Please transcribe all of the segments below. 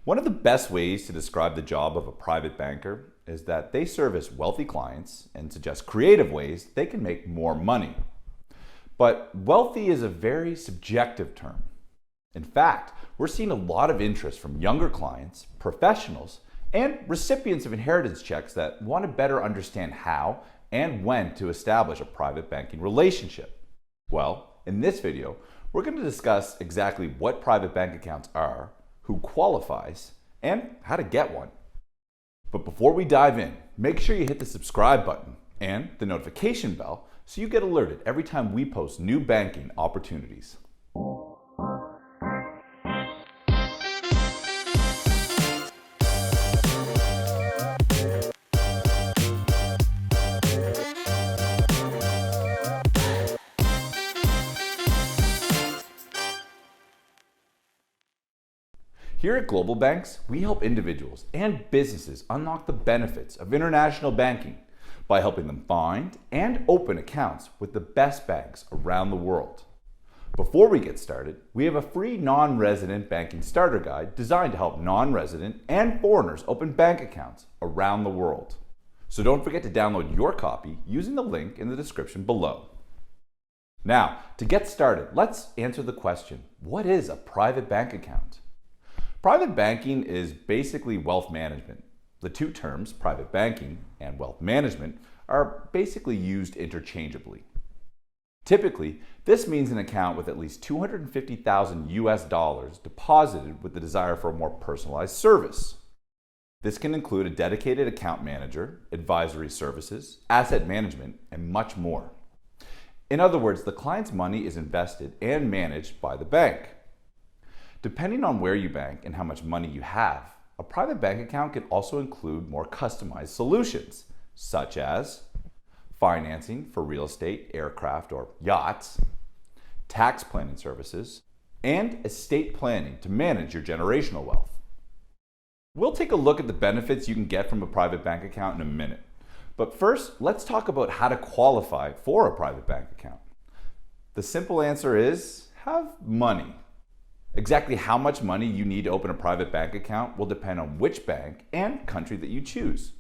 One of the best ways to describe the job of a private banker is that they service wealthy clients and suggest creative ways they can make more money. But wealthy is a very subjective term. In fact, we're seeing a lot of interest from younger clients, professionals, and recipients of inheritance checks that want to better understand how and when to establish a private banking relationship. Well, in this video, we're going to discuss exactly what private bank accounts are, who qualifies, and how to get one. But before we dive in, make sure you hit the subscribe button and the notification bell so you get alerted every time we post new banking opportunities. Here at GlobalBanks, we help individuals and businesses unlock the benefits of international banking by helping them find and open accounts with the best banks around the world. Before we get started, we have a free non-resident banking starter guide designed to help non-resident and foreigners open bank accounts around the world. So don't forget to download your copy using the link in the description below. Now, to get started, let's answer the question, what is a private bank account? Private banking is basically wealth management. The two terms, private banking and wealth management, are basically used interchangeably. Typically, this means an account with at least $250,000 US deposited with the desire for a more personalized service. This can include a dedicated account manager, advisory services, asset management, and much more. In other words, the client's money is invested and managed by the bank. Depending on where you bank and how much money you have, a private bank account can also include more customized solutions, such as financing for real estate, aircraft, or yachts, tax planning services, and estate planning to manage your generational wealth. We'll take a look at the benefits you can get from a private bank account in a minute. But first, let's talk about how to qualify for a private bank account. The simple answer is have money. Exactly how much money you need to open a private bank account will depend on which bank and country that you choose.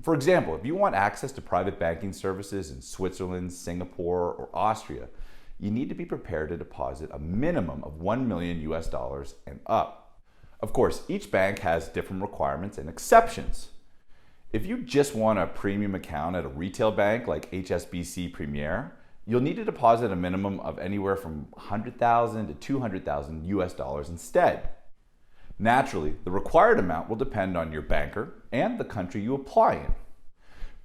For example, if you want access to private banking services in Switzerland, Singapore, or Austria, you need to be prepared to deposit a minimum of $1 million US and up. Of course, each bank has different requirements and exceptions. If you just want a premium account at a retail bank like HSBC Premier, you'll need to deposit a minimum of anywhere from $100,000 to $200,000 US instead. Naturally, the required amount will depend on your banker and the country you apply in.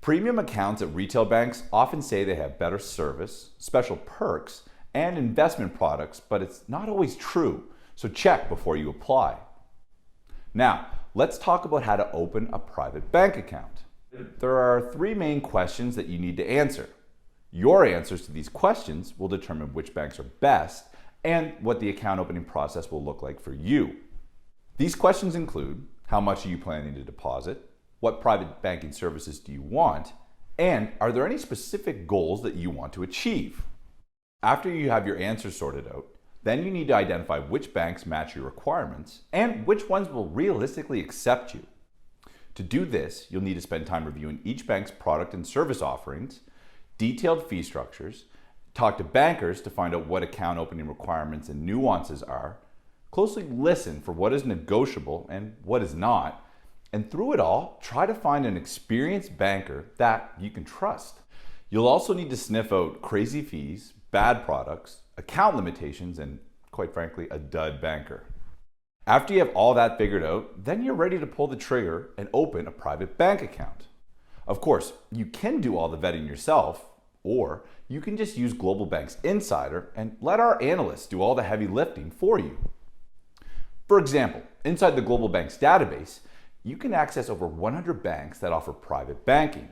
Premium accounts at retail banks often say they have better service, special perks, and investment products, but it's not always true, so check before you apply. Now, let's talk about how to open a private bank account. There are three main questions that you need to answer. Your answers to these questions will determine which banks are best and what the account opening process will look like for you. These questions include, how much are you planning to deposit? What private banking services do you want? And are there any specific goals that you want to achieve? After you have your answers sorted out, then you need to identify which banks match your requirements and which ones will realistically accept you. To do this, you'll need to spend time reviewing each bank's product and service offerings, detailed fee structures, talk to bankers to find out what account opening requirements and nuances are, closely listen for what is negotiable and what is not, and through it all, try to find an experienced banker that you can trust. You'll also need to sniff out crazy fees, bad products, account limitations, and quite frankly, a dud banker. After you have all that figured out, then you're ready to pull the trigger and open a private bank account. Of course, you can do all the vetting yourself, or you can just use GlobalBanks Insider and let our analysts do all the heavy lifting for you. For example, inside the GlobalBanks database, you can access over 100 banks that offer private banking.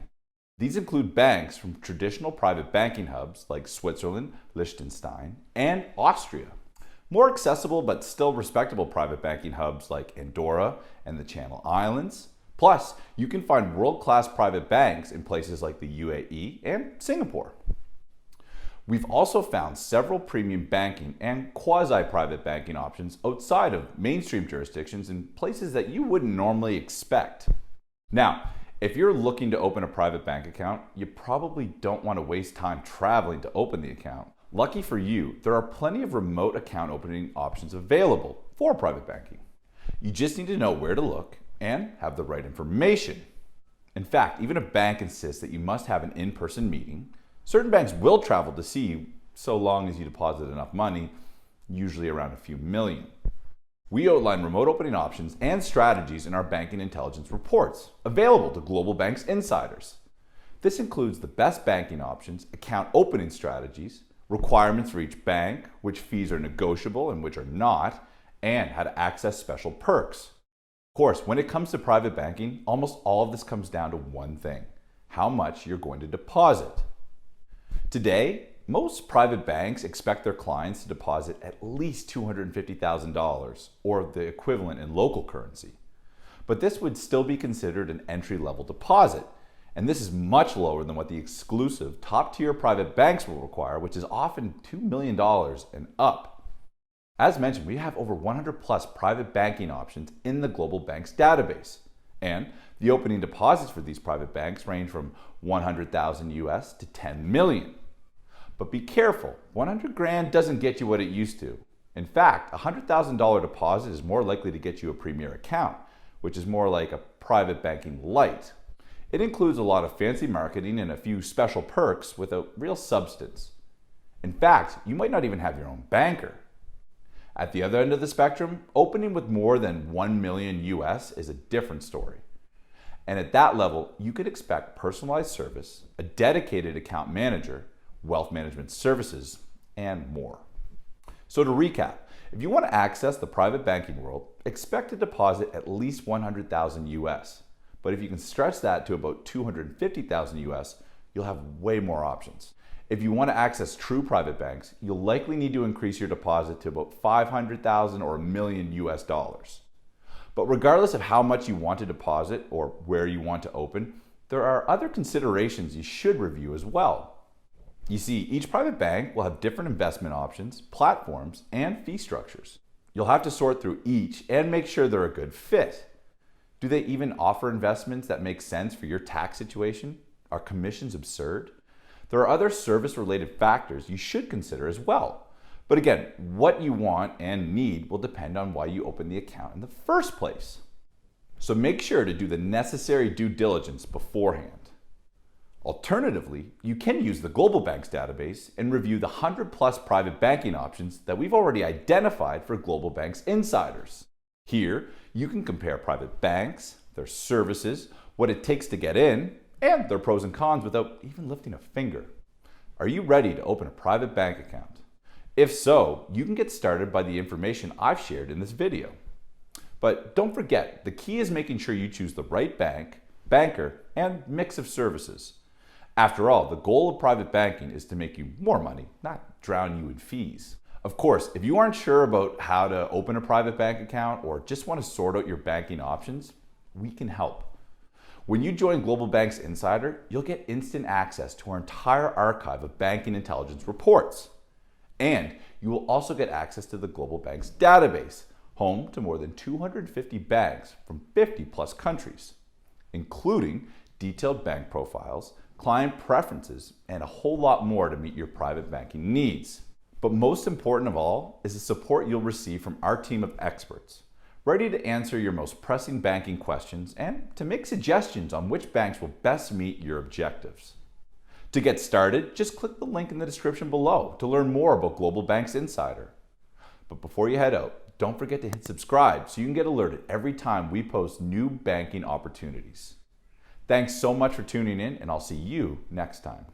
These include banks from traditional private banking hubs like Switzerland, Liechtenstein, and Austria. More accessible but still respectable private banking hubs like Andorra and the Channel Islands. Plus, you can find world-class private banks in places like the UAE and Singapore. We've also found several premium banking and quasi-private banking options outside of mainstream jurisdictions in places that you wouldn't normally expect. Now, if you're looking to open a private bank account, you probably don't want to waste time traveling to open the account. Lucky for you, there are plenty of remote account opening options available for private banking. You just need to know where to look and have the right information. In fact, even if a bank insists that you must have an in-person meeting, certain banks will travel to see you so long as you deposit enough money, usually around a few million. We outline remote opening options and strategies in our banking intelligence reports, available to GlobalBanks insiders. This includes the best banking options, account opening strategies, requirements for each bank, which fees are negotiable and which are not, and how to access special perks. Of course, when it comes to private banking, almost all of this comes down to one thing: how much you're going to deposit. Today, most private banks expect their clients to deposit at least $250,000, or the equivalent in local currency. But this would still be considered an entry-level deposit, and this is much lower than what the exclusive top-tier private banks will require, which is often $2 million and up. As mentioned, we have over 100 plus private banking options in the GlobalBanks database, and the opening deposits for these private banks range from 100,000 US to 10 million. But be careful, 100 grand doesn't get you what it used to. In fact, a $100,000 deposit is more likely to get you a premier account, which is more like a private banking light. It includes a lot of fancy marketing and a few special perks without real substance. In fact, you might not even have your own banker. At the other end of the spectrum, opening with more than 1 million US is a different story. And at that level, you could expect personalized service, a dedicated account manager, wealth management services, and more. So to recap, if you want to access the private banking world, expect to deposit at least 100,000 US. But if you can stretch that to about 250,000 US, you'll have way more options. If you want to access true private banks, you'll likely need to increase your deposit to about 500,000 or $1 million US. But regardless of how much you want to deposit or where you want to open, there are other considerations you should review as well. You see, each private bank will have different investment options, platforms, and fee structures. You'll have to sort through each and make sure they're a good fit. Do they even offer investments that make sense for your tax situation? Are commissions absurd? There are other service-related factors you should consider as well. But again, what you want and need will depend on why you open the account in the first place. So make sure to do the necessary due diligence beforehand. Alternatively, you can use the GlobalBanks database and review the 100 plus private banking options that we've already identified for GlobalBanks insiders. Here, you can compare private banks, their services, what it takes to get in, and their pros and cons without even lifting a finger. Are you ready to open a private bank account? If so, you can get started by the information I've shared in this video. But don't forget, the key is making sure you choose the right bank, banker, and mix of services. After all, the goal of private banking is to make you more money, not drown you in fees. Of course, if you aren't sure about how to open a private bank account or just want to sort out your banking options, we can help. When you join GlobalBanks Insider, you'll get instant access to our entire archive of banking intelligence reports. And you will also get access to the GlobalBanks database, home to more than 250 banks from 50 plus countries, including detailed bank profiles, client preferences, and a whole lot more to meet your private banking needs. But most important of all is the support you'll receive from our team of experts, ready to answer your most pressing banking questions and to make suggestions on which banks will best meet your objectives. To get started, just click the link in the description below to learn more about GlobalBanks Insider. But before you head out, don't forget to hit subscribe so you can get alerted every time we post new banking opportunities. Thanks so much for tuning in, and I'll see you next time.